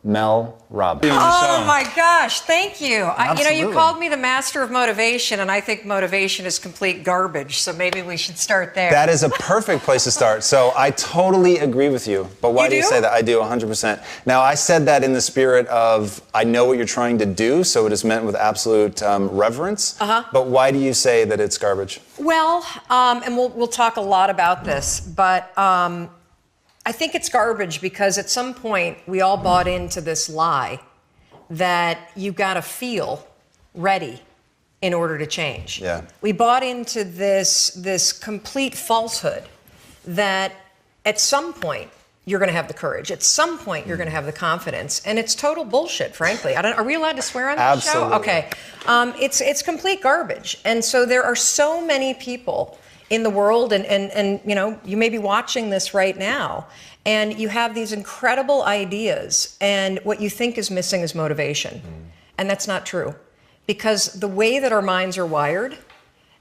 Mel Robbins. Oh my gosh, thank you. Absolutely. You called me the master of motivation, and I think motivation is complete garbage, so maybe we should start there. That is a perfect place to start. So I totally agree with you. But why do you say that? I do 100%. Now, I said that in the spirit of, I know what you're trying to do, so it is meant with absolute reverence. But why do you say that it's garbage? Well, and we'll talk a lot about this, but I think it's garbage because at some point we all bought into this lie that you got to feel ready in order to change. Yeah. We bought into this complete falsehood that at some point you're going to have the courage. At some point you're going to have the confidence, and it's total bullshit, frankly. Are we allowed to swear on this show? Absolutely. Okay. It's complete garbage, and so there are so many people in the world, and you may be watching this right now, and you have these incredible ideas, and what you think is missing is motivation. And that's not true. Because the way that our minds are wired,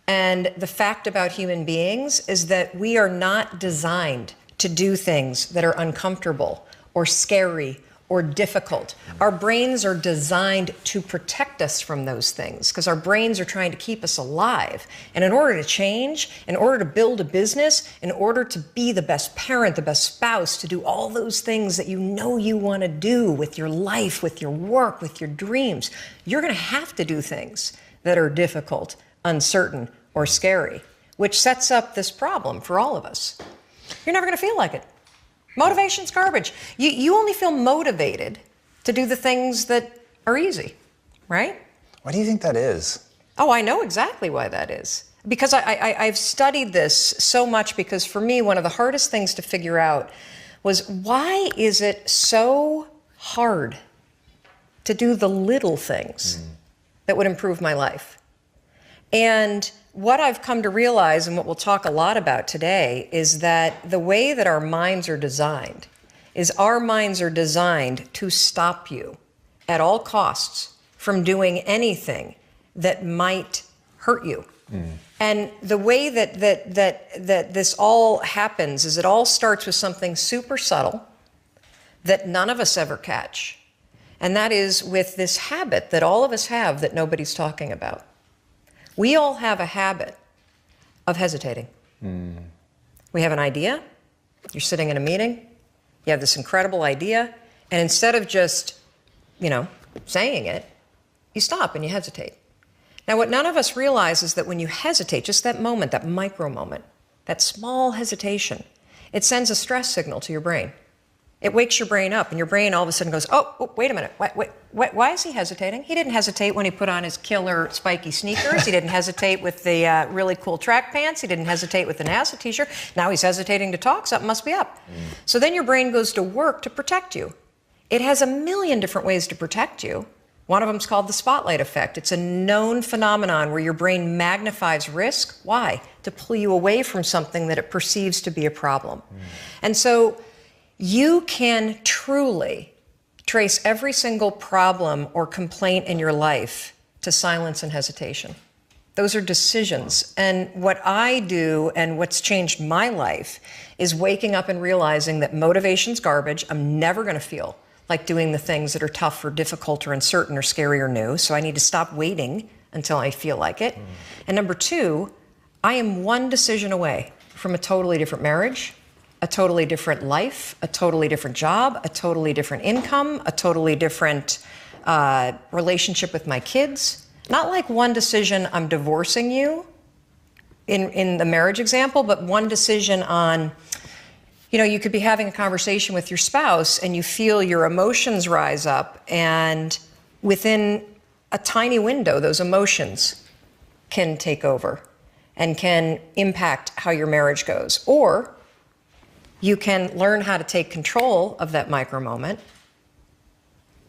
and the fact about human beings, is that we are not designed to do things that are uncomfortable or scary or difficult. Our brains are designed to protect us from those things because our brains are trying to keep us alive. And in order to change, in order to build a business, in order to be the best parent, the best spouse, to do all those things that you know you want to do with your life, with your work, with your dreams, you're going to have to do things that are difficult, uncertain, or scary, which sets up this problem for all of us. You're never going to feel like it. Motivation's garbage. You only feel motivated to do the things that are easy, right? Why do you think that is? Oh, I know exactly why that is. Because I've studied this so much, because for me, one of the hardest things to figure out was, why is it so hard to do the little things that would improve my life? And what I've come to realize, and what we'll talk a lot about today, is that the way that our minds are designed is our minds are designed to stop you at all costs from doing anything that might hurt you. And the way that this all happens is it all starts with something super subtle that none of us ever catch. And that is with this habit that all of us have that nobody's talking about. We all have a habit of hesitating. We have an idea. You're sitting in a meeting. You have this incredible idea. And instead of just, saying it, you stop and you hesitate. Now, what none of us realize is that when you hesitate, just that moment, that micro moment, that small hesitation, it sends a stress signal to your brain. It wakes your brain up, and your brain all of a sudden goes, oh, wait a minute. Why is he hesitating? He didn't hesitate when he put on his killer spiky sneakers. He didn't hesitate with the really cool track pants. He didn't hesitate with the NASA t-shirt. Now he's hesitating to talk. Something must be up. So then your brain goes to work to protect you. It has a million different ways to protect you. One of them is called the spotlight effect. It's a known phenomenon where your brain magnifies risk. Why? To pull you away from something that it perceives to be a problem. And so you can truly trace every single problem or complaint in your life to silence and hesitation. Those are decisions. And what I do, and what's changed my life, is waking up and realizing that motivation's garbage. I'm never going to feel like doing the things that are tough or difficult or uncertain or scary or new. So I need to stop waiting until I feel like it. And number two, I am one decision away from a totally different marriage, a totally different life, a totally different job, a totally different income, a totally different relationship with my kids. Not like one decision, I'm divorcing you in the marriage example, but one decision on, you could be having a conversation with your spouse and you feel your emotions rise up, and within a tiny window, those emotions can take over and can impact how your marriage goes. Or you can learn how to take control of that micro moment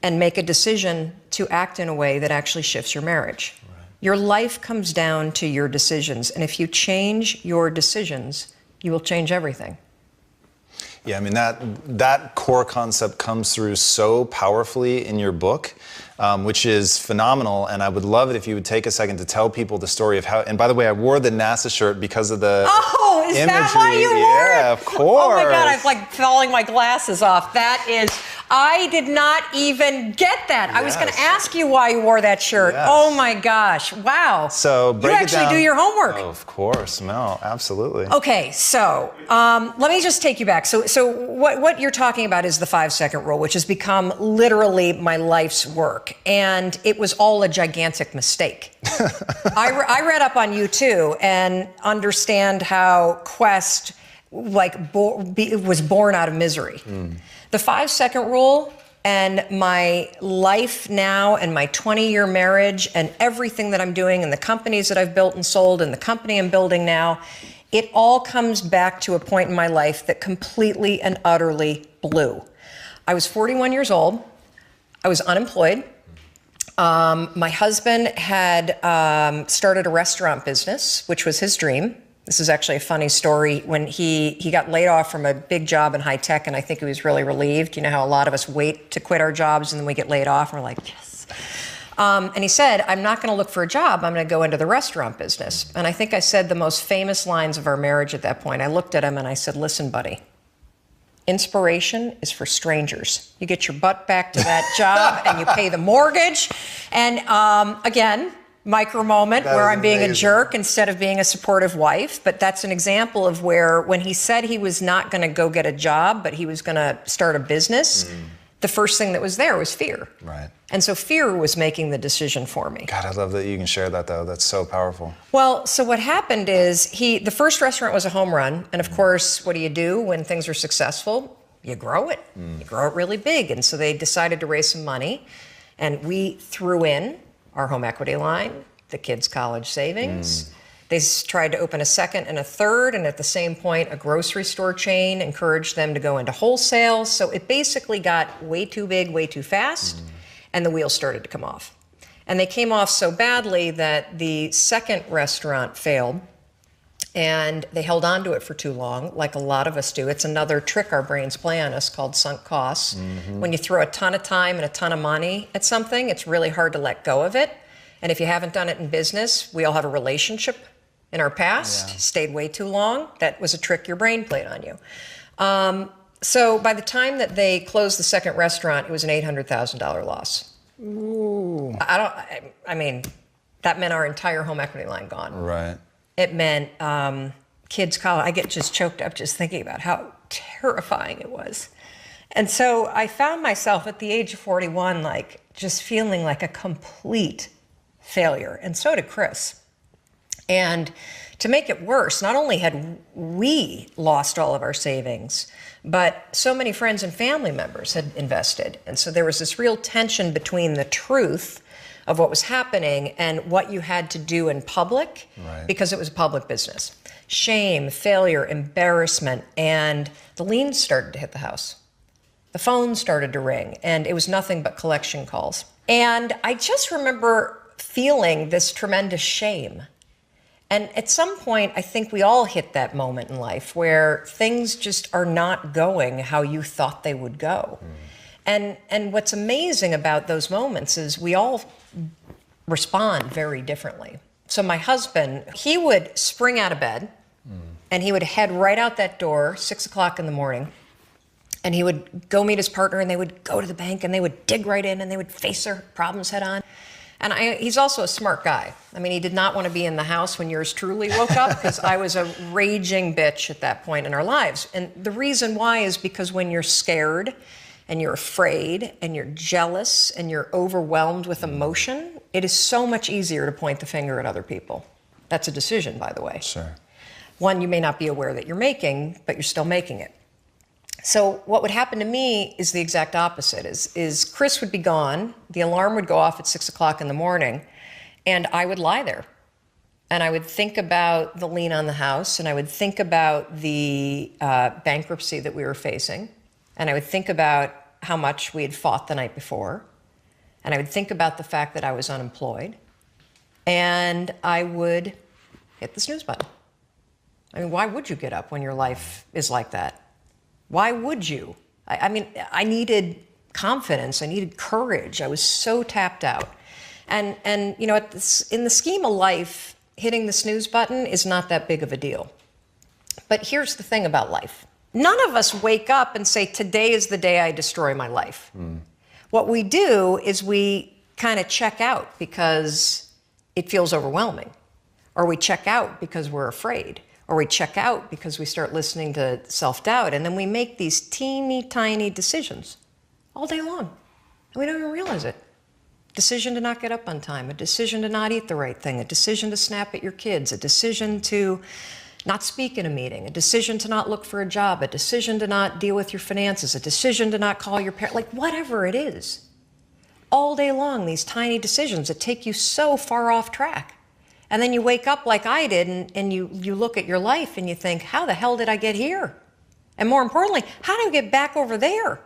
and make a decision to act in a way that actually shifts your marriage. Right. Your life comes down to your decisions. And if you change your decisions, you will change everything. Yeah, I mean, that core concept comes through so powerfully in your book, which is phenomenal. And I would love it if you would take a second to tell people the story of how, and by the way, I wore the NASA shirt because of the imagery. That why you wore it? Yeah, of course. Oh my God, I'm like falling my glasses off. That is, I did not even get that. Yes. I was going to ask you why you wore that shirt. Yes. Oh my gosh. Wow. So break you actually it down. do your homework. Oh, of course, Mel. Absolutely. Okay, so let me just take you back. So what you're talking about is the 5-second rule, which has become literally my life's work. And it was all a gigantic mistake. I read up on you too and understand how Quest was born out of misery. The 5-second rule and my life now and my 20-year marriage and everything that I'm doing and the companies that I've built and sold and the company I'm building now, it all comes back to a point in my life that completely and utterly blew. I was 41 years old. I was unemployed. My husband had started a restaurant business, which was his dream. This is actually a funny story. When he got laid off from a big job in high tech, and I think he was really relieved. You know how a lot of us wait to quit our jobs and then we get laid off and we're like, yes. And he said, I'm not going to look for a job. I'm going to go into the restaurant business. And I think I said the most famous lines of our marriage at that point. I looked at him and I said, listen, buddy, inspiration is for strangers. You get your butt back to that job and you pay the mortgage. And again, micro moment where I'm being a jerk instead of being a supportive wife. But that's an example of where when he said he was not going to go get a job, but he was going to start a business, the first thing that was there was fear. Right. And so fear was making the decision for me. God, I love that you can share that, though. That's so powerful. Well, so what happened is the first restaurant was a home run. And of course, what do you do when things are successful? You grow it. You grow it really big. And so they decided to raise some money. And we threw in our home equity line, the kids' college savings. They tried to open a second and a third, and at the same point, a grocery store chain encouraged them to go into wholesale. So it basically got way too big, way too fast, and the wheels started to come off. And they came off so badly that the second restaurant failed, and they held on to it for too long, like a lot of us do. It's another trick our brains play on us called sunk costs. When you throw a ton of time and a ton of money at something, it's really hard to let go of it. And if you haven't done it in business, we all have a relationship in our past, stayed way too long. That was a trick your brain played on you. So by the time that they closed the second restaurant, it was an $800,000 loss. Ooh. I mean, that meant our entire home equity line gone. Right. It meant kids' college. I get just choked up just thinking about how terrifying it was. And so I found myself at the age of 41, like just feeling like a complete failure. And so did Chris. And to make it worse, not only had we lost all of our savings, but so many friends and family members had invested. And so there was this real tension between the truth of what was happening and what you had to do in public, because it was a public business. Shame, failure, embarrassment, and the liens started to hit the house. The phone started to ring, and it was nothing but collection calls. And I just remember feeling this tremendous shame. And at some point, I think we all hit that moment in life where things just are not going how you thought they would go. And what's amazing about those moments is we all respond very differently. So my husband, he would spring out of bed and he would head right out that door, 6 o'clock in the morning, and he would go meet his partner and they would go to the bank and they would dig right in and they would face their problems head on. And he's also a smart guy. I mean, he did not want to be in the house when yours truly woke up because I was a raging bitch at that point in our lives. And the reason why is because when you're scared and you're afraid and you're jealous and you're overwhelmed with emotion, it is so much easier to point the finger at other people. That's a decision, by the way. Sure. One you may not be aware that you're making, but you're still making it. So what would happen to me is the exact opposite. Is Chris would be gone, the alarm would go off at 6 o'clock in the morning, and I would lie there. And I would think about the lien on the house, and I would think about the bankruptcy that we were facing, and I would think about how much we had fought the night before, and I would think about the fact that I was unemployed, and I would hit the snooze button. I mean, why would you get up when your life is like that? Why would you? I mean, I needed confidence. I needed courage. I was so tapped out. And you know, in the scheme of life, hitting the snooze button is not that big of a deal. But here's the thing about life. None of us wake up and say, today is the day I destroy my life. What we do is we kind of check out because it feels overwhelming, or we check out because we're afraid, or we check out because we start listening to self-doubt, and then we make these teeny tiny decisions all day long, and we don't even realize it. Decision to not get up on time, a decision to not eat the right thing, a decision to snap at your kids, a decision to not speak in a meeting, a decision to not look for a job, a decision to not deal with your finances, a decision to not call your parents, like whatever it is. All day long, these tiny decisions that take you so far off track. And then you wake up like I did and you look at your life and you think, how the hell did I get here? And more importantly, how do I get back over there?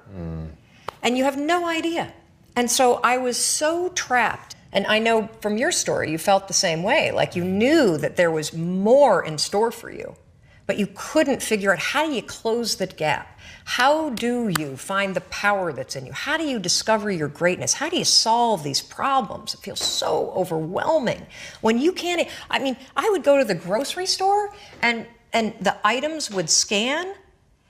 And you have no idea. And so I was so trapped. And I know from your story, you felt the same way. Like you knew that there was more in store for you, but you couldn't figure out, how do you close the gap? How do you find the power that's in you? How do you discover your greatness? How do you solve these problems? It feels so overwhelming when you can't. I mean, I would go to the grocery store and the items would scan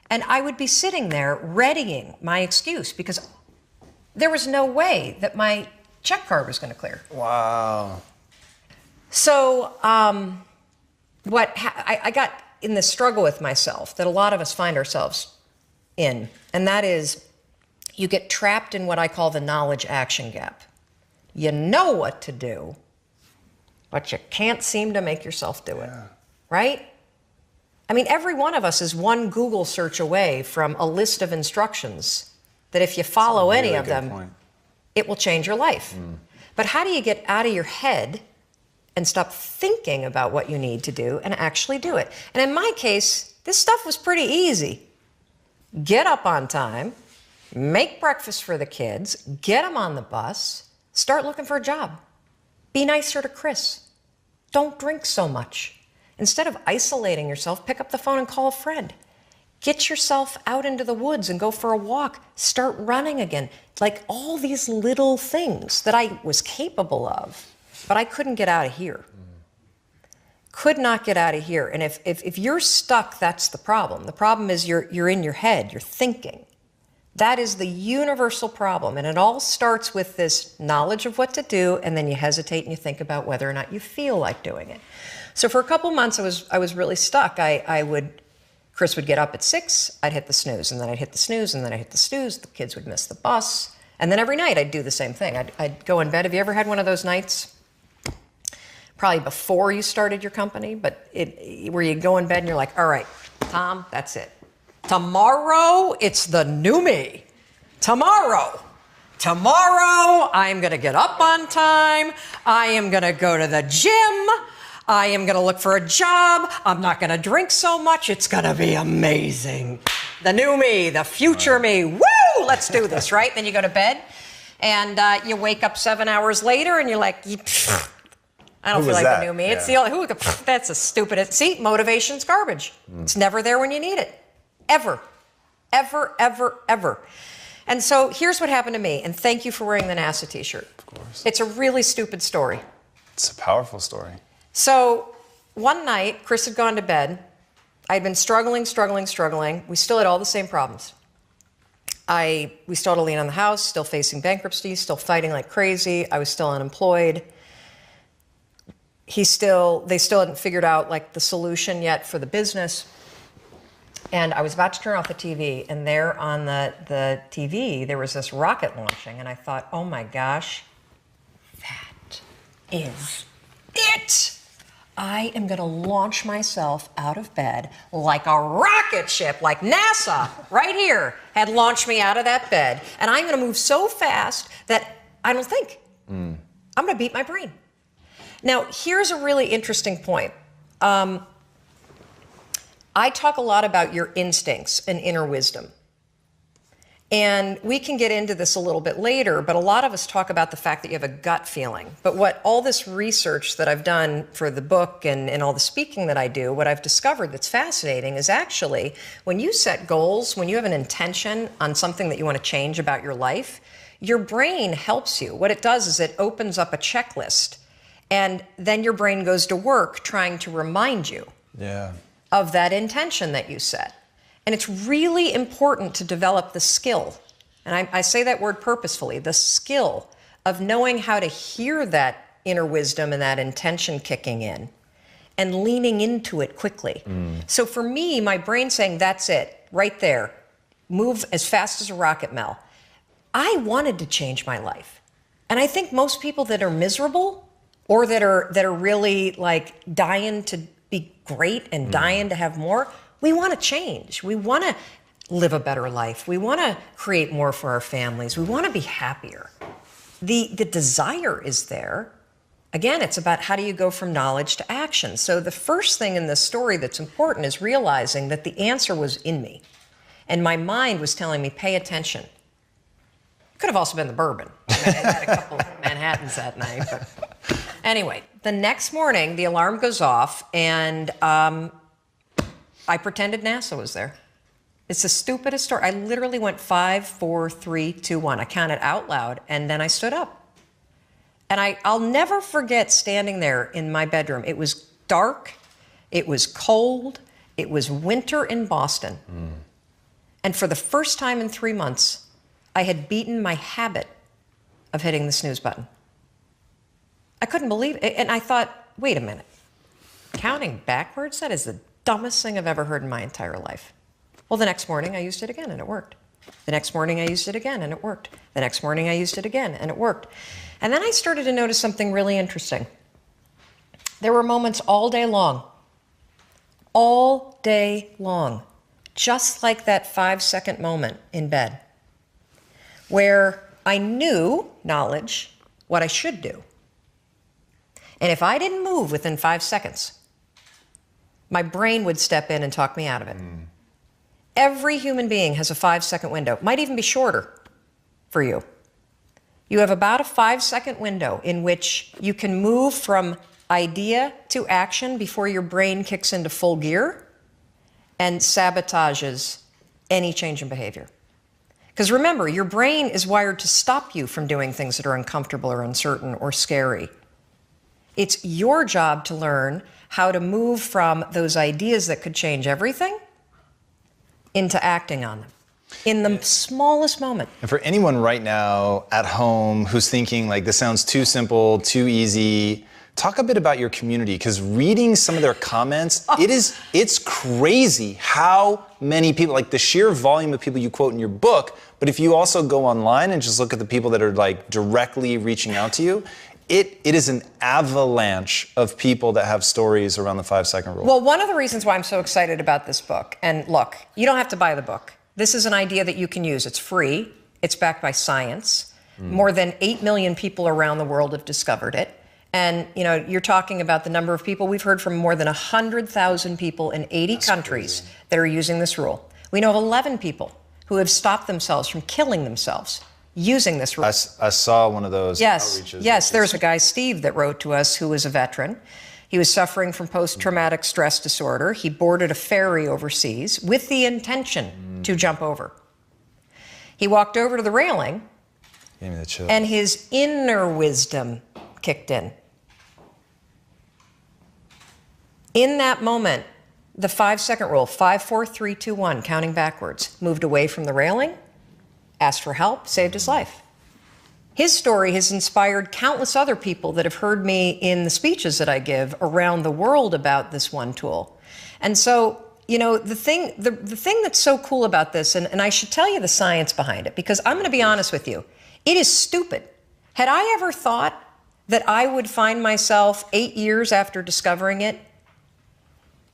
and I would be sitting there readying my excuse because there was no way that my check card was going to clear. Wow. So I got in this struggle with myself that a lot of us find ourselves in, and that is you get trapped in what I call the knowledge action gap. You know what to do, but you can't seem to make yourself do it, right? I mean, every one of us is one Google search away from a list of instructions that if you follow any of them, it will change your life. But how do you get out of your head and stop thinking about what you need to do and actually do it? And in my case, this stuff was pretty easy. Get up on time, make breakfast for the kids, get them on the bus, start looking for a job. Be nicer to Chris. Don't drink so much. Instead of isolating yourself, pick up the phone and call a friend. Get yourself out into the woods and go for a walk. Start running again. Like all these little things that I was capable of, but I couldn't get out of here. Could not get out of here. And if you're stuck, that's the problem. The problem is you're in your head, you're thinking. That is the universal problem. And it all starts with this knowledge of what to do, and then you hesitate and you think about whether or not you feel like doing it. So for a couple months, I was really stuck. Chris would get up at 6, I'd hit the snooze, and then I'd hit the snooze, and then I'd hit the snooze, the kids would miss the bus, and then every night I'd do the same thing. I'd go in bed. Have you ever had one of those nights, probably before you started your company, but where you go in bed and you're like, all right, Tom, that's it. Tomorrow, it's the new me. Tomorrow, I am going to get up on time. I am going to go to the gym. I am going to look for a job. I'm not going to drink so much. It's going to be amazing. The new me, the future me. Woo! Let's do this, right? Then you go to bed, and you wake up 7 hours later, and you're like, I don't feel like the new me. It's the only, that's a stupid, see, motivation's garbage. It's never there when you need it. Ever. Ever, ever, ever. And so here's what happened to me, and thank you for wearing the NASA t-shirt. Of course. It's a really stupid story. It's a powerful story. So one night, Chris had gone to bed. I'd been struggling. We still had all the same problems. We still had a lien on the house, still facing bankruptcy, still fighting like crazy. I was still unemployed. They still hadn't figured out like the solution yet for the business. And I was about to turn off the TV, and there on the TV, there was this rocket launching, and I thought, oh my gosh, that is it. I am going to launch myself out of bed like a rocket ship, like NASA, right here, had launched me out of that bed. And I'm going to move so fast that I don't think. I'm going to beat my brain. Now, here's a really interesting point. I talk a lot about your instincts and inner wisdom. And we can get into this a little bit later, but a lot of us talk about the fact that you have a gut feeling. But what all this research that I've done for the book and all the speaking that I do, what I've discovered that's fascinating is actually when you set goals, when you have an intention on something that you want to change about your life, your brain helps you. What it does is it opens up a checklist, and then your brain goes to work trying to remind you of that intention that you set. And it's really important to develop the skill, and I say that word purposefully, the skill of knowing how to hear that inner wisdom and that intention kicking in and leaning into it quickly. So for me, my brain saying, that's it, right there, move as fast as a rocket, Mel. I wanted to change my life. And I think most people that are miserable or that are really like dying to be great and dying to have more, we want to change. We want to live a better life. We want to create more for our families. We want to be happier. The desire is there. Again, it's about how do you go from knowledge to action. So the first thing in this story that's important is realizing that the answer was in me. And my mind was telling me, pay attention. It could have also been the bourbon. I had a couple of Manhattans that night. But anyway, the next morning, the alarm goes off, and I pretended NASA was there. It's the stupidest story. I literally went 5, 4, 3, 2, 1. I counted out loud, and then I stood up. And I'll never forget standing there in my bedroom. It was dark. It was cold. It was winter in Boston. And for the first time in 3 months, I had beaten my habit of hitting the snooze button. I couldn't believe it. And I thought, wait a minute. Counting backwards? That is the dumbest thing I've ever heard in my entire life. Well, the next morning I used it again and it worked. The next morning I used it again and it worked. The next morning I used it again and it worked. And then I started to notice something really interesting. There were moments all day long, just like that 5-second moment in bed, where I knew, knowledge, what I should do. And if I didn't move within 5 seconds, my brain would step in and talk me out of it. Every human being has a 5-second window, might even be shorter for you. You have about a 5-second window in which you can move from idea to action before your brain kicks into full gear and sabotages any change in behavior. Because remember, your brain is wired to stop you from doing things that are uncomfortable or uncertain or scary. It's your job to learn how to move from those ideas that could change everything into acting on them in the smallest moment. And for anyone right now at home who's thinking like this sounds too simple, too easy, talk a bit about your community, because reading some of their comments, it's crazy how many people, like the sheer volume of people you quote in your book, but if you also go online and just look at the people that are like directly reaching out to you, it is an avalanche of people that have stories around the 5-second rule. Well, one of the reasons why I'm so excited about this book, and look, you don't have to buy the book. This is an idea that you can use. It's free. It's backed by science. More than 8 million people around the world have discovered it. And you know, you're talking about the number of people. We've heard from more than 100,000 people in 80 countries that are using this rule. We know of 11 people who have stopped themselves from killing themselves using this rule. I saw one of those outreaches. Yes, there's a guy, Steve, that wrote to us who was a veteran. He was suffering from post-traumatic stress disorder. He boarded a ferry overseas with the intention to jump over. He walked over to the railing, Gave me the chill. and his inner wisdom kicked in. In that moment, the 5-second rule, 5, 4, 3, 2, 1, counting backwards, moved away from the railing, asked for help, saved his life. His story has inspired countless other people that have heard me in the speeches that I give around the world about this one tool. And so, you know, the thing that's so cool about this, and I should tell you the science behind it, because I'm going to be honest with you, it is stupid. Had I ever thought that I would find myself 8 years after discovering it,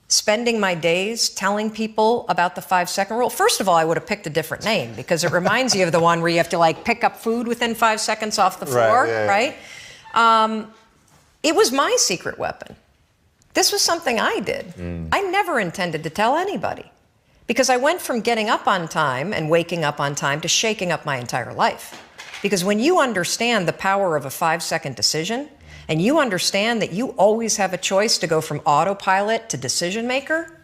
spending my days telling people about the 5-second rule? First of all, I would have picked a different name, because it reminds you of the one where you have to like pick up food within 5 seconds off the floor, right? It was my secret weapon. This was something I did. I never intended to tell anybody, because I went from getting up on time and waking up on time to shaking up my entire life. Because when you understand the power of a 5-second decision, and you understand that you always have a choice to go from autopilot to decision maker,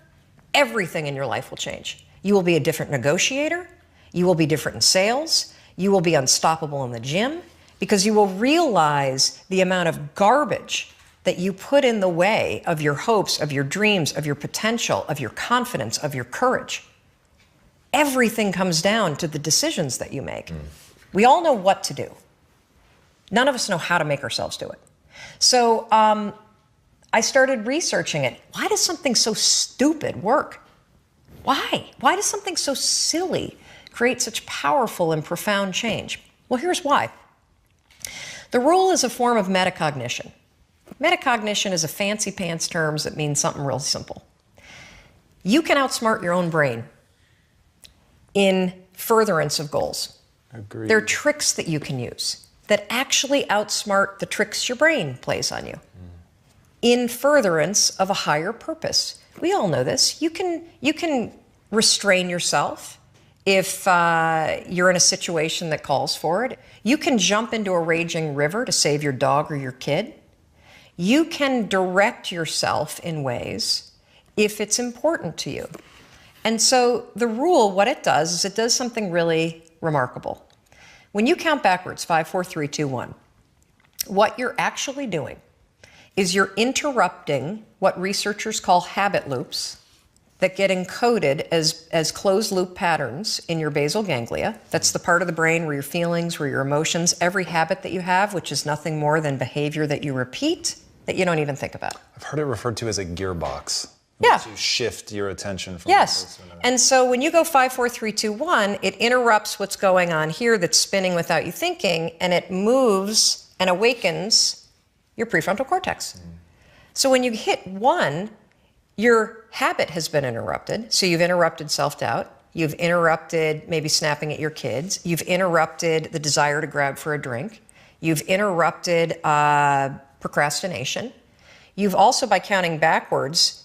everything in your life will change. You will be a different negotiator. You will be different in sales. You will be unstoppable in the gym, because you will realize the amount of garbage that you put in the way of your hopes, of your dreams, of your potential, of your confidence, of your courage. everything comes down to the decisions that you make. We all know what to do. None of us know how to make ourselves do it. So I started researching it. Why does something so stupid work? Why? Why does something so silly create such powerful and profound change? Well, here's why. The rule is a form of metacognition. Metacognition is a fancy pants term that means something real simple. You can outsmart your own brain in furtherance of goals. Agreed. There are tricks that you can use that actually outsmart the tricks your brain plays on you in furtherance of a higher purpose. We all know this. You can restrain yourself if you're in a situation that calls for it. You can jump into a raging river to save your dog or your kid. You can direct yourself in ways if it's important to you. And so the rule, what it does is it does something really remarkable. When you count backwards, 5, 4, 3, 2, 1, what you're actually doing is you're interrupting what researchers call habit loops that get encoded as closed loop patterns in your basal ganglia. That's the part of the brain where your feelings, where your emotions, every habit that you have, which is nothing more than behavior that you repeat that you don't even think about. I've heard it referred to as a gearbox. Yeah. To shift your attention from one place to another. And so when you go 5, 4, 3, 2, 1, it interrupts what's going on here that's spinning without you thinking, and it moves and awakens your prefrontal cortex. So when you hit 1, your habit has been interrupted. So you've interrupted self-doubt. You've interrupted maybe snapping at your kids. You've interrupted the desire to grab for a drink. You've interrupted procrastination. You've also, by counting backwards,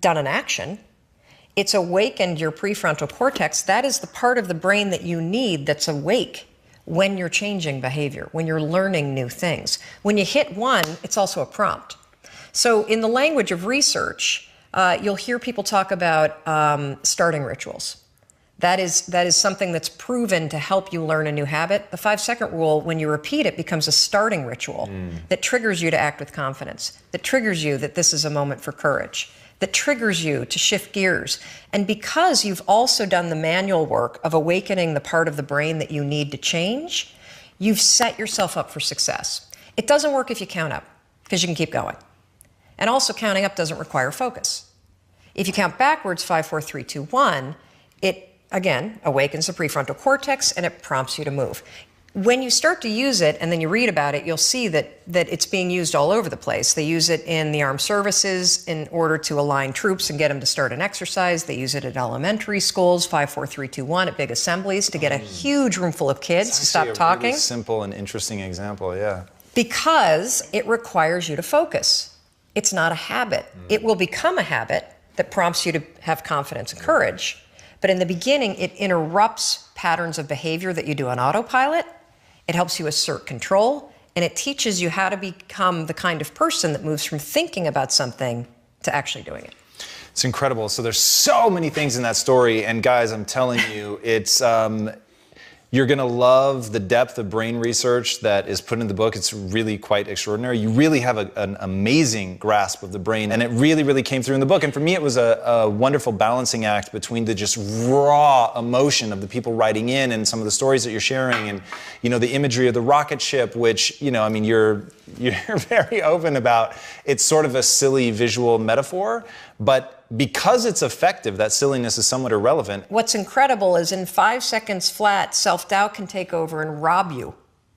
done an action. It's awakened your prefrontal cortex. That is the part of the brain that you need that's awake when you're changing behavior, when you're learning new things. When you hit 1, it's also a prompt. So in the language of research, you'll hear people talk about starting rituals. That is something that's proven to help you learn a new habit. The 5-second rule, when you repeat it, becomes a starting ritual that triggers you to act with confidence, that triggers you that this is a moment for courage, that triggers you to shift gears. And because you've also done the manual work of awakening the part of the brain that you need to change, you've set yourself up for success. It doesn't work if you count up, because you can keep going. And also counting up doesn't require focus. If you count backwards, 5, 4, 3, 2, 1, it again awakens the prefrontal cortex and it prompts you to move. When you start to use it and then you read about it, you'll see that it's being used all over the place. They use it in the armed services in order to align troops and get them to start an exercise. They use it at elementary schools, 5, 4, 3, 2, 1, at big assemblies to get a huge room full of kids to stop talking. Really simple and interesting example, yeah. Because it requires you to focus. It's not a habit. It will become a habit that prompts you to have confidence and courage. But in the beginning, it interrupts patterns of behavior that you do on autopilot. It helps you assert control, and it teaches you how to become the kind of person that moves from thinking about something to actually doing it. It's incredible. So there's so many things in that story, and guys, I'm telling you, it's you're going to love the depth of brain research that is put in the book. It's really quite extraordinary. You really have an amazing grasp of the brain, and it really, really came through in the book. And for me, it was a wonderful balancing act between the just raw emotion of the people writing in and some of the stories that you're sharing, and the imagery of the rocket ship, which you're very open about. It's sort of a silly visual metaphor, but because it's effective, that silliness is somewhat irrelevant. What's incredible is in 5 seconds flat, self-doubt can take over and rob you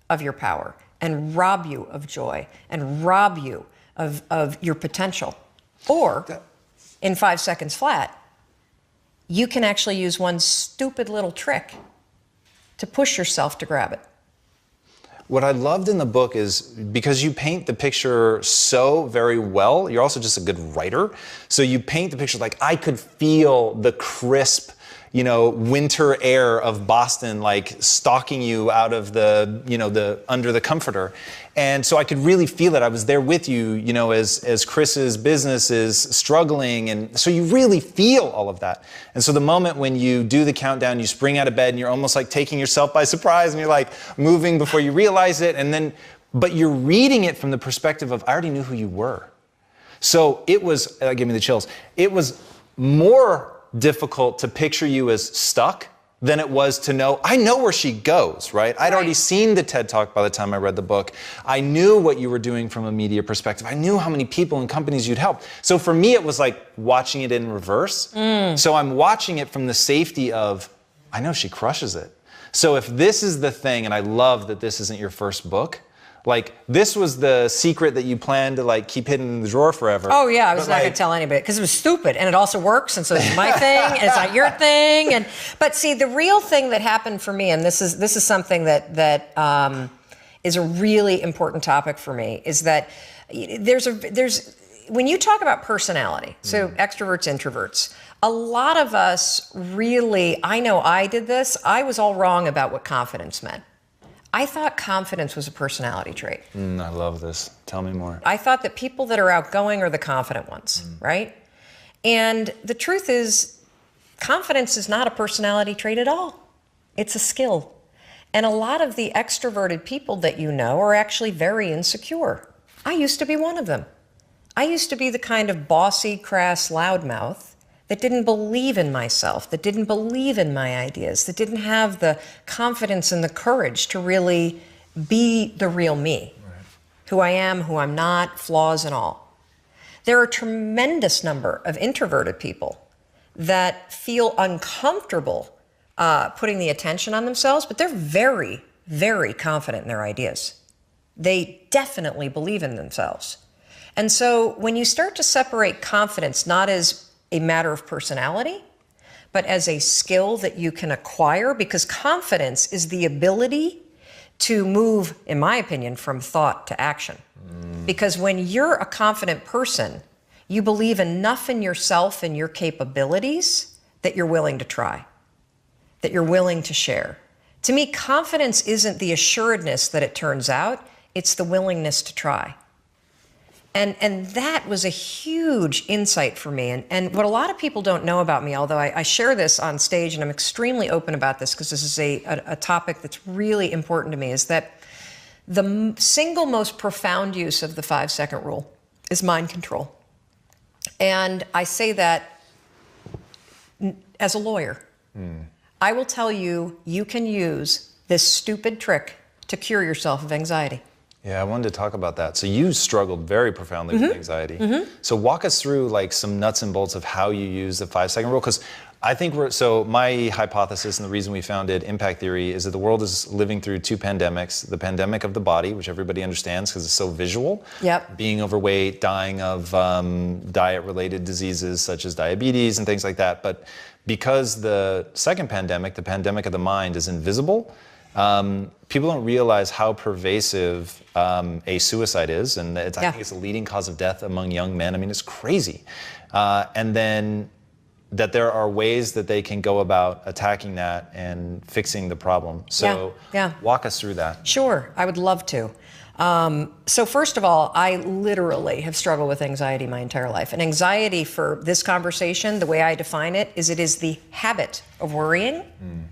of your power, and rob you of joy, and rob you of your potential. Or, in 5 seconds flat, you can actually use one stupid little trick to push yourself to grab it. What I loved in the book is because you paint the picture so very well, you're also just a good writer. So you paint the picture like I could feel the crisp, winter air of Boston, like stalking you out of the under the comforter. And so I could really feel it. I was there with you, as Chris's business is struggling. And so you really feel all of that. And so the moment when you do the countdown, you spring out of bed and you're almost like taking yourself by surprise and you're like moving before you realize it. But you're reading it from the perspective of, I already knew who you were. So it was, give me the chills. It was more difficult to picture you as stuck than it was to know, I know where she goes, right? I'd already seen the TED Talk by the time I read the book. I knew what you were doing from a media perspective. I knew how many people and companies you'd help. So for me, it was like watching it in reverse. So I'm watching it from the safety of, I know she crushes it. So if this is the thing, and I love that this isn't your first book, like, this was the secret that you planned to, like, keep hidden in the drawer forever. Oh, yeah, I was not going to tell anybody, because it was stupid, and it also works, and so it's my thing, and it's not your thing. But see, the real thing that happened for me, and this is something that is a really important topic for me, is that there's when you talk about personality, so extroverts, introverts, a lot of us really, I know I did this, I was all wrong about what confidence meant. I thought confidence was a personality trait. I love this. Tell me more. I thought that people that are outgoing are the confident ones, right? And the truth is, confidence is not a personality trait at all. It's a skill. And a lot of the extroverted people that you know are actually very insecure. I used to be one of them. I used to be the kind of bossy, crass loudmouth that didn't believe in myself, that didn't believe in my ideas, that didn't have the confidence and the courage to really be the real me, who I am, who I'm not, flaws and all. There are a tremendous number of introverted people that feel uncomfortable putting the attention on themselves, but they're very, very confident in their ideas. They definitely believe in themselves. And so when you start to separate confidence not as a matter of personality, but as a skill that you can acquire, because confidence is the ability to move, in my opinion, from thought to action. Because when you're a confident person, you believe enough in yourself and your capabilities that you're willing to try, that you're willing to share. To me, confidence isn't the assuredness that it turns out, it's the willingness to try. And that was a huge insight for me. And what a lot of people don't know about me, although I share this on stage and I'm extremely open about this because this is a topic that's really important to me, is that the single most profound use of the 5-second rule is mind control. And I say that as a lawyer. I will tell you, you can use this stupid trick to cure yourself of anxiety. Yeah, I wanted to talk about that. So you struggled very profoundly with anxiety. So walk us through like some nuts and bolts of how you use the 5-second rule, because I think so my hypothesis and the reason we founded Impact Theory is that the world is living through 2 pandemics. The pandemic of the body, which everybody understands because it's so visual. Being overweight, dying of diet-related diseases such as diabetes and things like that. But because the second pandemic, the pandemic of the mind, is invisible, people don't realize how pervasive a suicide is, and I think it's the leading cause of death among young men. I mean, it's crazy. And then that there are ways that they can go about attacking that and fixing the problem. So walk us through that. Sure, I would love to. So first of all, I literally have struggled with anxiety my entire life. And anxiety, for this conversation, the way I define it is the habit of worrying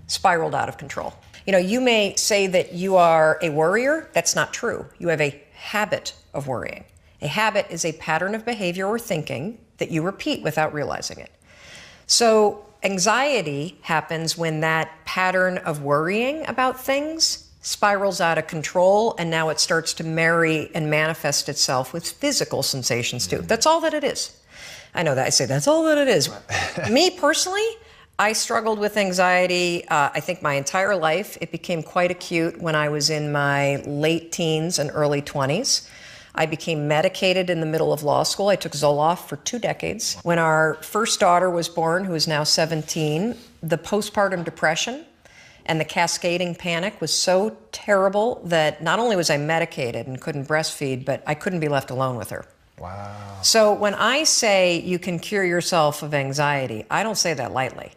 spiraled out of control. You know, you may say that you are a worrier. That's not true. You have a habit of worrying. A habit is a pattern of behavior or thinking that you repeat without realizing it. So anxiety happens when that pattern of worrying about things spirals out of control, and now it starts to marry and manifest itself with physical sensations too. That's all that it is. I know that I say that's all that it is. Me personally, I struggled with anxiety, I think my entire life. It became quite acute when I was in my late teens and early 20s. I became medicated in the middle of law school. I took Zoloft for 2 decades. When our first daughter was born, who is now 17, the postpartum depression and the cascading panic was so terrible that not only was I medicated and couldn't breastfeed, but I couldn't be left alone with her. Wow. So when I say you can cure yourself of anxiety, I don't say that lightly.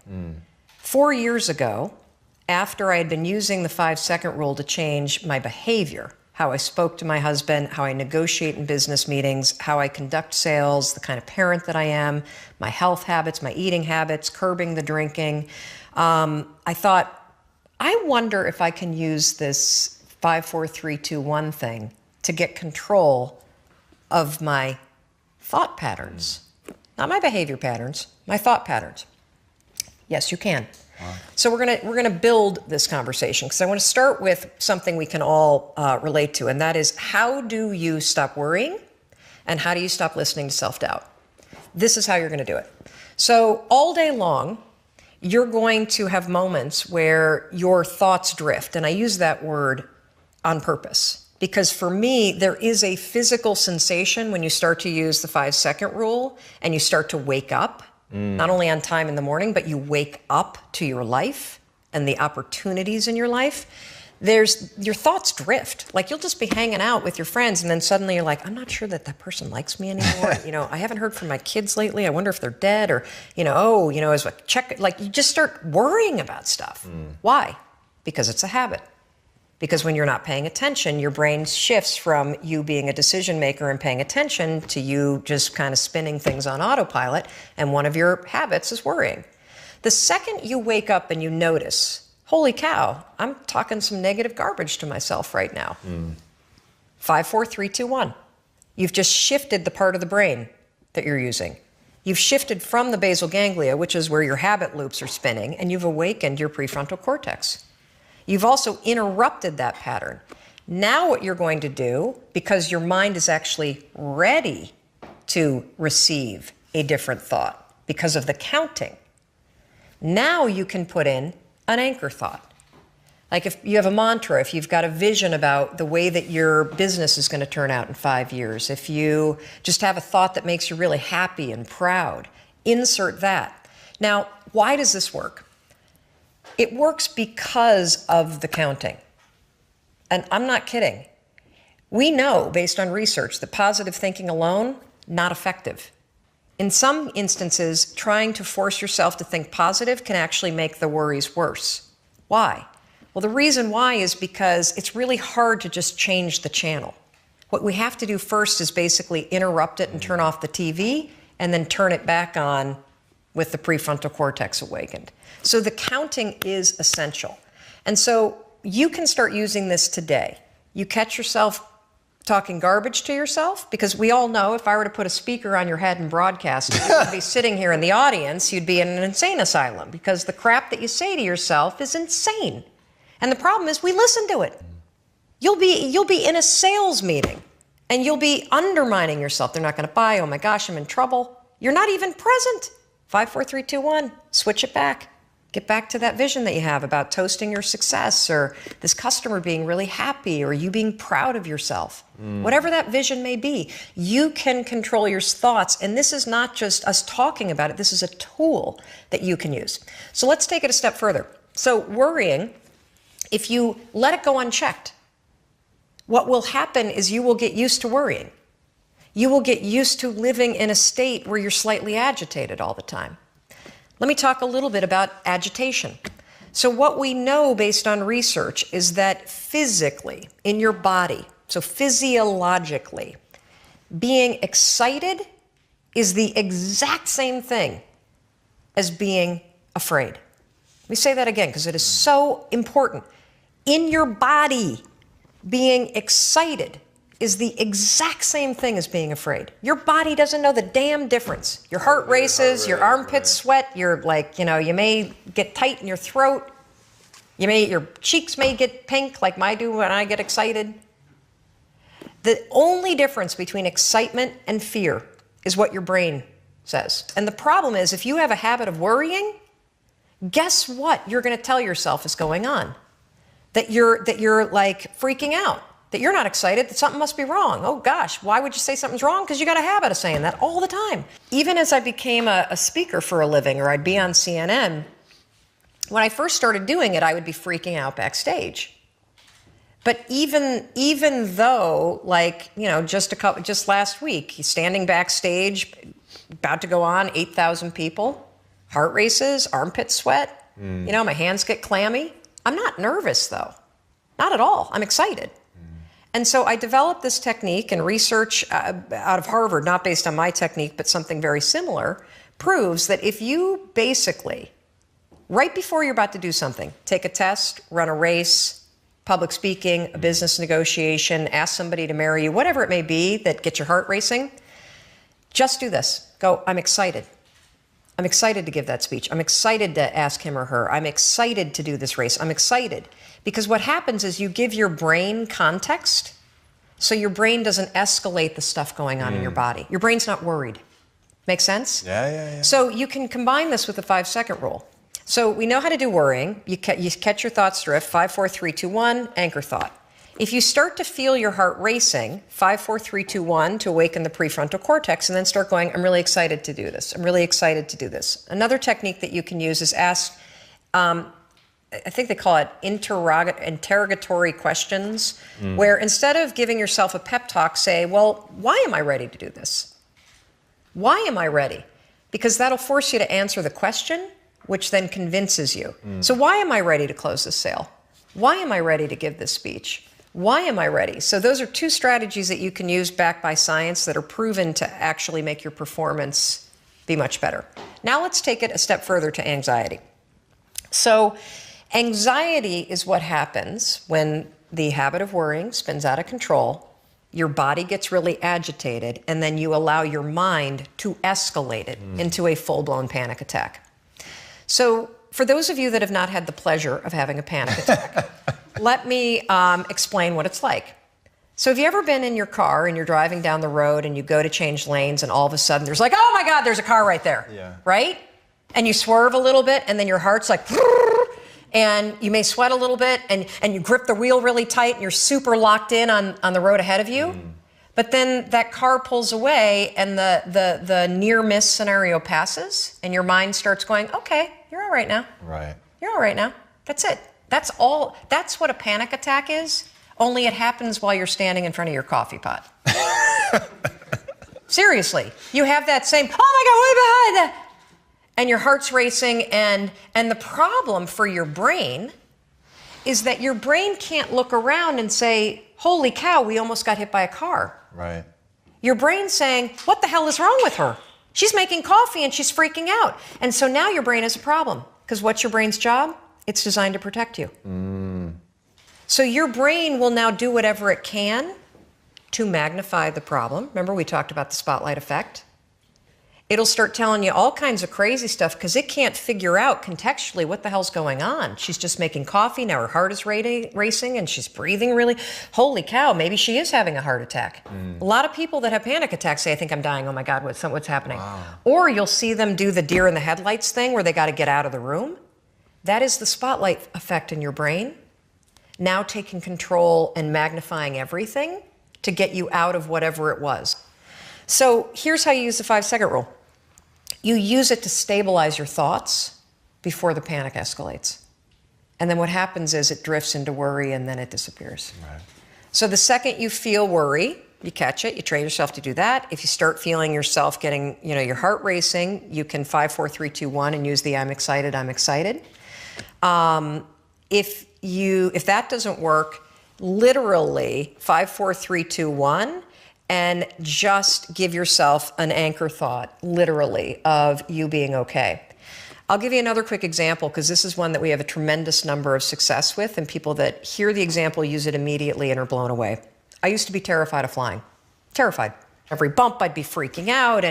4 years ago, after I had been using the 5-second rule to change my behavior, how I spoke to my husband, how I negotiate in business meetings, how I conduct sales, the kind of parent that I am, my health habits, my eating habits, curbing the drinking, I thought, I wonder if I can use this 5, 4, 3, 2, 1 thing to get control of my thought patterns. Not my behavior patterns, my thought patterns. Yes, you can. So we're gonna build this conversation because I want to start with something we can all relate to, and that is, how do you stop worrying, and how do you stop listening to self-doubt? This is how you're going to do it. So all day long, you're going to have moments where your thoughts drift, and I use that word on purpose. Because for me, there is a physical sensation when you start to use the 5-second rule and you start to wake up, not only on time in the morning, but you wake up to your life and the opportunities in your life. Your thoughts drift. Like, you'll just be hanging out with your friends and then suddenly you're like, I'm not sure that person likes me anymore. I haven't heard from my kids lately. I wonder if they're dead, or, as a check, like, you just start worrying about stuff. Why? Because it's a habit. Because when you're not paying attention, your brain shifts from you being a decision maker and paying attention to you just kind of spinning things on autopilot. And one of your habits is worrying. The second you wake up and you notice, holy cow, I'm talking some negative garbage to myself right now. 5, 4, 3, 2, 1. You've just shifted the part of the brain that you're using. You've shifted from the basal ganglia, which is where your habit loops are spinning, and you've awakened your prefrontal cortex. You've also interrupted that pattern. Now what you're going to do, because your mind is actually ready to receive a different thought because of the counting, now you can put in an anchor thought. Like, if you have a mantra, if you've got a vision about the way that your business is going to turn out in 5 years, if you just have a thought that makes you really happy and proud, insert that. Now, why does this work? It works because of the counting. And I'm not kidding. We know, based on research, that positive thinking alone, not effective. In some instances, trying to force yourself to think positive can actually make the worries worse. Why? Well, the reason why is because it's really hard to just change the channel. What we have to do first is basically interrupt it and turn off the TV, and then turn it back on with the prefrontal cortex awakened. So the counting is essential. And so you can start using this today. You catch yourself talking garbage to yourself, because we all know if I were to put a speaker on your head and broadcast, you would be sitting here in the audience, you'd be in an insane asylum, because the crap that you say to yourself is insane. And the problem is we listen to it. You'll be in a sales meeting and you'll be undermining yourself. They're not going to buy. Oh my gosh, I'm in trouble. You're not even present. 5, 4, 3, 2, 1. Switch it back. Get back to that vision that you have about toasting your success, or this customer being really happy, or you being proud of yourself. Whatever that vision may be, you can control your thoughts. And this is not just us talking about it. This is a tool that you can use. So let's take it a step further. So worrying, if you let it go unchecked, what will happen is you will get used to worrying. You will get used to living in a state where you're slightly agitated all the time. Let me talk a little bit about agitation. So what we know based on research is that physically, in your body, so physiologically, being excited is the exact same thing as being afraid. Let me say that again, because it is so important. In your body, being excited is the exact same thing as being afraid. Your body doesn't know the damn difference. Your heart races, your armpits sweat, you're like, you may get tight in your throat. Your cheeks may get pink like mine do when I get excited. The only difference between excitement and fear is what your brain says. And the problem is, if you have a habit of worrying, guess what you're going to tell yourself is going on? That you're like freaking out. That you're not excited, that something must be wrong. Oh gosh, why would you say something's wrong? Because you got a habit of saying that all the time. Even as I became a speaker for a living, or I'd be on CNN, when I first started doing it, I would be freaking out backstage. But even though, just last week, standing backstage, about to go on, 8,000 people, heart races, armpit sweat, my hands get clammy. I'm not nervous though, not at all. I'm excited. And so I developed this technique, and research out of Harvard, not based on my technique, but something very similar, proves that if you basically, right before you're about to do something, take a test, run a race, public speaking, a business negotiation, ask somebody to marry you, whatever it may be that gets your heart racing, just do this. Go, I'm excited. I'm excited to give that speech. I'm excited to ask him or her. I'm excited to do this race. I'm excited. Because what happens is you give your brain context, so your brain doesn't escalate the stuff going on in your body. Your brain's not worried. Make sense? Yeah. So you can combine this with the 5-second rule. So we know how to do worrying. You catch your thoughts drift, 5, 4, 3, 2, 1, anchor thought. If you start to feel your heart racing, 5, 4, 3, 2, 1 to awaken the prefrontal cortex, and then start going, I'm really excited to do this. I'm really excited to do this. Another technique that you can use is ask, I think they call it interrogatory questions, where instead of giving yourself a pep talk, say, well, why am I ready to do this? Why am I ready? Because that'll force you to answer the question, which then convinces you. So why am I ready to close this sale? Why am I ready to give this speech? Why am I ready? So those are two strategies that you can use backed by science that are proven to actually make your performance be much better. Now let's take it a step further to anxiety. So anxiety is what happens when the habit of worrying spins out of control, your body gets really agitated, and then you allow your mind to escalate it into a full-blown panic attack. So for those of you that have not had the pleasure of having a panic attack, let me explain what it's like. So have you ever been in your car and you're driving down the road and you go to change lanes and all of a sudden there's like, oh my God, there's a car right there, right? And you swerve a little bit and then your heart's like, and you may sweat a little bit and you grip the wheel really tight and you're super locked in on the road ahead of you. But then that car pulls away and the near miss scenario passes and your mind starts going, okay, you're all right now. Right. You're all right now. That's it. That's all. That's what a panic attack is, only it happens while you're standing in front of your coffee pot. Seriously. You have that same, oh my God, what about that? And your heart's racing, and the problem for your brain is that your brain can't look around and say, holy cow, we almost got hit by a car. Right. Your brain's saying, what the hell is wrong with her? She's making coffee and she's freaking out. And so now your brain has a problem. Because what's your brain's job? It's designed to protect you. So your brain will now do whatever it can to magnify the problem. Remember, we talked about the spotlight effect. It'll start telling you all kinds of crazy stuff because it can't figure out contextually what the hell's going on. She's just making coffee, now her heart is racing and she's breathing really. Holy cow, maybe she is having a heart attack. A lot of people that have panic attacks say, I think I'm dying, oh my God, what's happening? Wow. Or you'll see them do the deer in the headlights thing where they got to get out of the room. That is the spotlight effect in your brain, now taking control and magnifying everything to get you out of whatever it was. So here's how you use the 5-second rule. You use it to stabilize your thoughts before the panic escalates. And then what happens is it drifts into worry and then it disappears. Right. So the second you feel worry, you catch it, you train yourself to do that. If you start feeling yourself getting, your heart racing, you can 5, 4, 3, 2, 1 and use the I'm excited, I'm excited. If that doesn't work, literally 5, 4, 3, 2, 1, and just give yourself an anchor thought, literally, of you being okay. I'll give you another quick example because this is one that we have a tremendous number of success with, and people that hear the example use it immediately and are blown away. I used to be terrified of flying. Terrified. Every bump I'd be freaking out.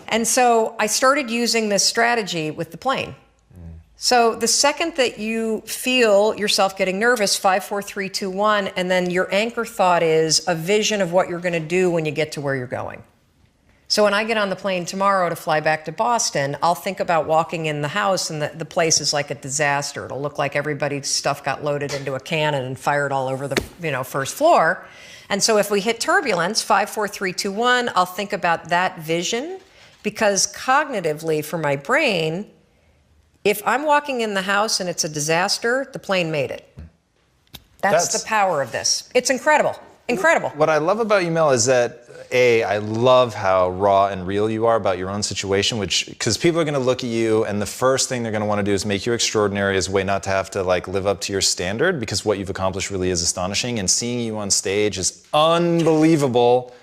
And so I started using this strategy with the plane. So the second that you feel yourself getting nervous, 5, 4, 3, 2, 1, and then your anchor thought is a vision of what you're going to do when you get to where you're going. So when I get on the plane tomorrow to fly back to Boston, I'll think about walking in the house and the place is like a disaster. It'll look like everybody's stuff got loaded into a cannon and fired all over the first floor. And so if we hit turbulence, 5, 4, 3, 2, 1, I'll think about that vision because cognitively for my brain, if I'm walking in the house and it's a disaster, the plane made it. That's the power of this. It's incredible. Incredible. What I love about you, Mel, is that I love how raw and real you are about your own situation, because people are going to look at you and the first thing they're going to want to do is make you extraordinary as a way not to have to live up to your standard, because what you've accomplished really is astonishing, and seeing you on stage is unbelievable.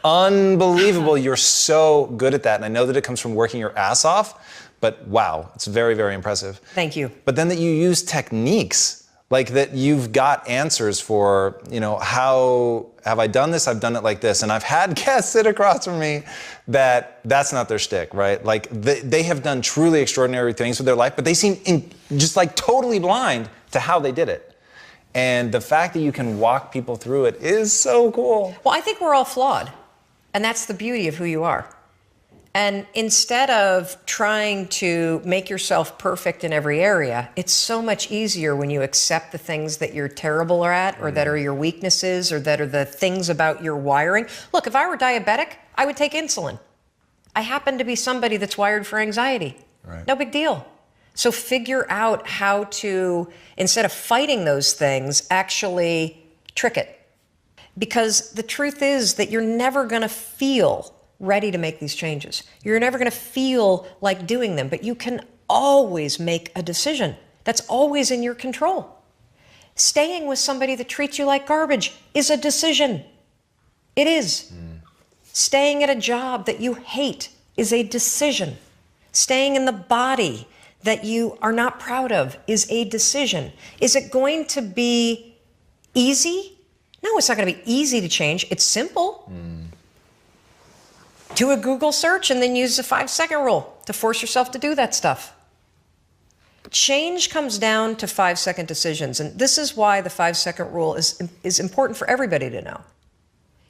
Unbelievable. You're so good at that, and I know that it comes from working your ass off, but wow, it's very, very impressive. Thank you. But then that you use techniques Like that you've got answers for, how have I done this? I've done it like this. And I've had guests sit across from me that's not their shtick, right? Like they have done truly extraordinary things with their life, but they seem just like totally blind to how they did it. And the fact that you can walk people through it is so cool. Well, I think we're all flawed. And that's the beauty of who you are. And instead of trying to make yourself perfect in every area, it's so much easier when you accept the things that you're terrible at, or that are your weaknesses, or that are the things about your wiring. Look, if I were diabetic, I would take insulin. I happen to be somebody that's wired for anxiety. Right. No big deal. So figure out how to, instead of fighting those things, actually trick it. Because the truth is that you're never going to feel ready to make these changes. You're never going to feel like doing them, but you can always make a decision. That's always in your control. Staying with somebody that treats you like garbage is a decision. It is. Staying at a job that you hate is a decision. Staying in the body that you are not proud of is a decision. Is it going to be easy? No, it's not going to be easy to change. It's simple. Do a Google search and then use the 5-second rule to force yourself to do that stuff. Change comes down to 5-second decisions. And this is why the 5-second rule is important for everybody to know.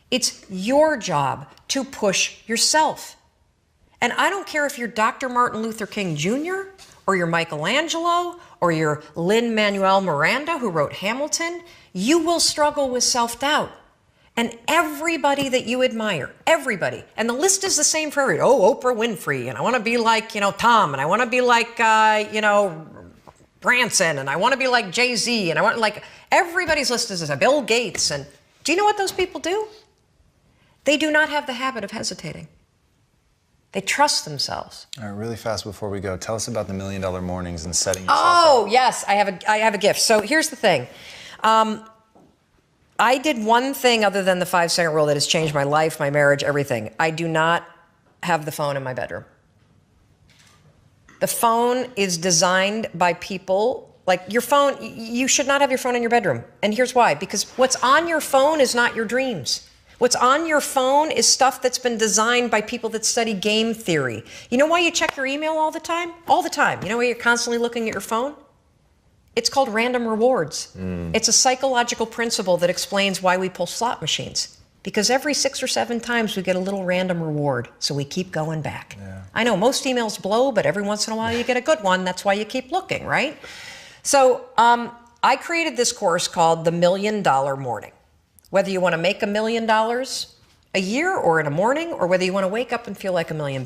It's your job to push yourself. And I don't care if you're Dr. Martin Luther King Jr., or you're Michelangelo, or you're Lin-Manuel Miranda, who wrote Hamilton, you will struggle with self-doubt. And everybody that you admire, everybody, and the list is the same for everybody. Oh, Oprah Winfrey, and I want to be like, Tom, and I want to be like, Branson, and I want to be like Jay-Z, and I want everybody's list is this, Bill Gates. And do you know what those people do? They do not have the habit of hesitating. They trust themselves. All right, really fast before we go, tell us about the $1 Million Mornings and setting yourself Oh, up. yes, I have a gift. So here's the thing. I did one thing other than the 5-second rule that has changed my life, my marriage, everything. I do not have the phone in my bedroom. The phone is designed by people, like your phone, you should not have your phone in your bedroom. And here's why, because what's on your phone is not your dreams. What's on your phone is stuff that's been designed by people that study game theory. You know why you check your email all the time? All the time. You know why you're constantly looking at your phone? It's called random rewards. It's a psychological principle that explains why we pull slot machines. Because every 6 or 7 times we get a little random reward, so we keep going back. Yeah. I know most emails blow, but every once in a while you get a good one. That's why you keep looking, right? So I created this course called the $1 Million Morning. Whether you want to make $1 million a year or in a morning, or whether you want to wake up and feel like $1 million.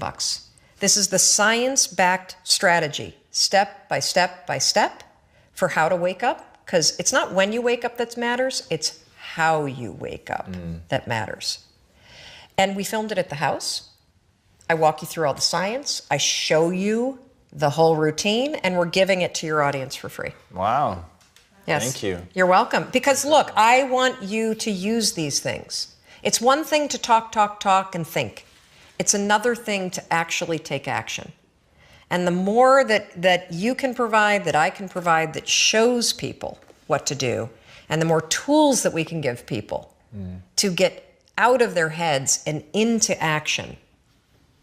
This is the science-backed strategy, step by step by step, for how to wake up, because it's not when you wake up that matters, it's how you wake up that matters. And we filmed it at the house. I walk you through all the science. I show you the whole routine, and we're giving it to your audience for free. Wow. Yes. Thank you. You're welcome. Because look, I want you to use these things. It's one thing to talk, and think. It's another thing to actually take action. And the more that you can provide, that I can provide, that shows people what to do, and the more tools that we can give people to get out of their heads and into action,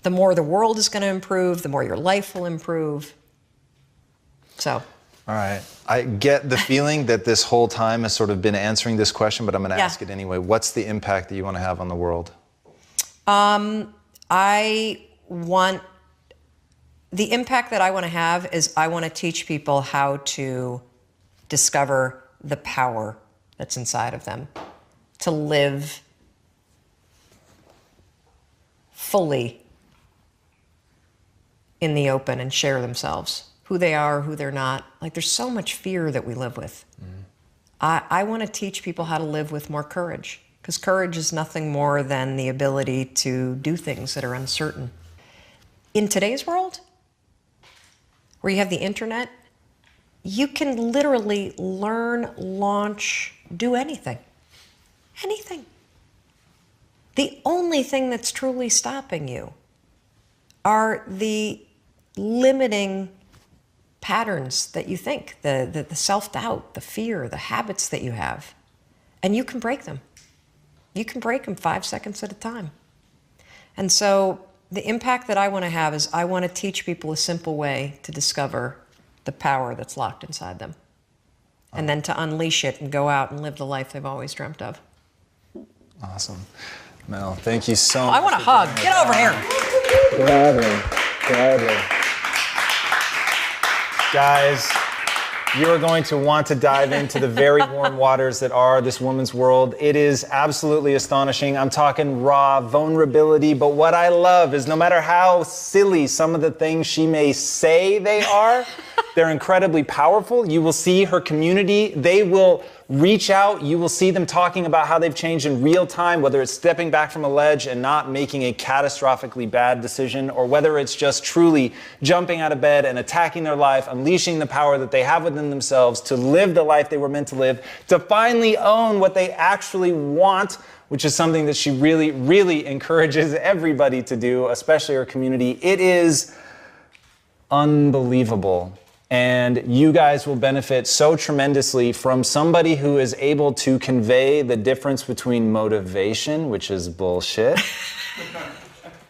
the more the world is going to improve, the more your life will improve. So. All right. I get the feeling that this whole time has sort of been answering this question, but I'm going to ask it anyway. What's the impact that you want to have on the world? The impact that I want to have is I want to teach people how to discover the power that's inside of them, to live fully in the open and share themselves, who they are, who they're not. Like, there's so much fear that we live with. I want to teach people how to live with more courage, because courage is nothing more than the ability to do things that are uncertain. In today's world, where you have the internet, you can literally learn, launch, do anything. Anything. The only thing that's truly stopping you are the limiting patterns that you think, the self-doubt, the fear, the habits that you have. And you can break them. You can break them 5 seconds at a time. And so the impact that I want to have is I want to teach people a simple way to discover the power that's locked inside them. And then to unleash it and go out and live the life they've always dreamt of. Awesome. Mel, thank you so much. I want a hug. Get over here. Gladly. Guys, you are going to want to dive into the very warm waters that are this woman's world. It is absolutely astonishing. I'm talking raw vulnerability, but what I love is no matter how silly some of the things she may say they are, they're incredibly powerful. You will see her community. They will reach out. You will see them talking about how they've changed in real time, whether it's stepping back from a ledge and not making a catastrophically bad decision, or whether it's just truly jumping out of bed and attacking their life, unleashing the power that they have within themselves to live the life they were meant to live, to finally own what they actually want, which is something that she really, really encourages everybody to do, especially her community. It is unbelievable. And you guys will benefit so tremendously from somebody who is able to convey the difference between motivation, which is bullshit,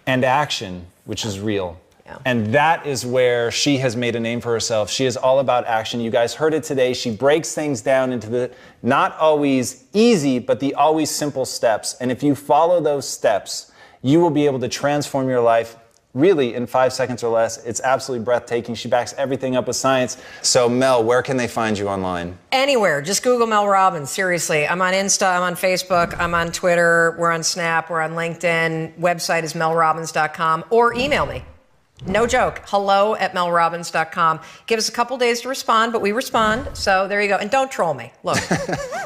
and action, which is real. Yeah. And that is where she has made a name for herself. She is all about action. You guys heard it today. She breaks things down into the not always easy, but the always simple steps. And if you follow those steps, you will be able to transform your life really in 5 seconds or less. It's absolutely breathtaking. She backs everything up with science. So Mel, where can they find you online? Anywhere. Just Google Mel Robbins. Seriously. I'm on Insta, I'm on Facebook, I'm on Twitter, we're on Snap, we're on LinkedIn. Website is melrobbins.com, or email me. No joke. hello@melrobbins.com. Give us a couple days to respond, but we respond. So there you go. And don't troll me. Look,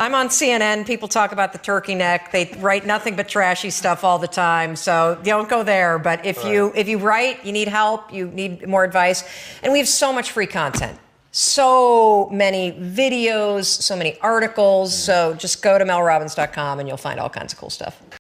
I'm on CNN. People talk about the turkey neck. They write nothing but trashy stuff all the time. So don't go there. But if you write, you need help, you need more advice. And we have so much free content. So many videos, so many articles. So just go to melrobbins.com and you'll find all kinds of cool stuff.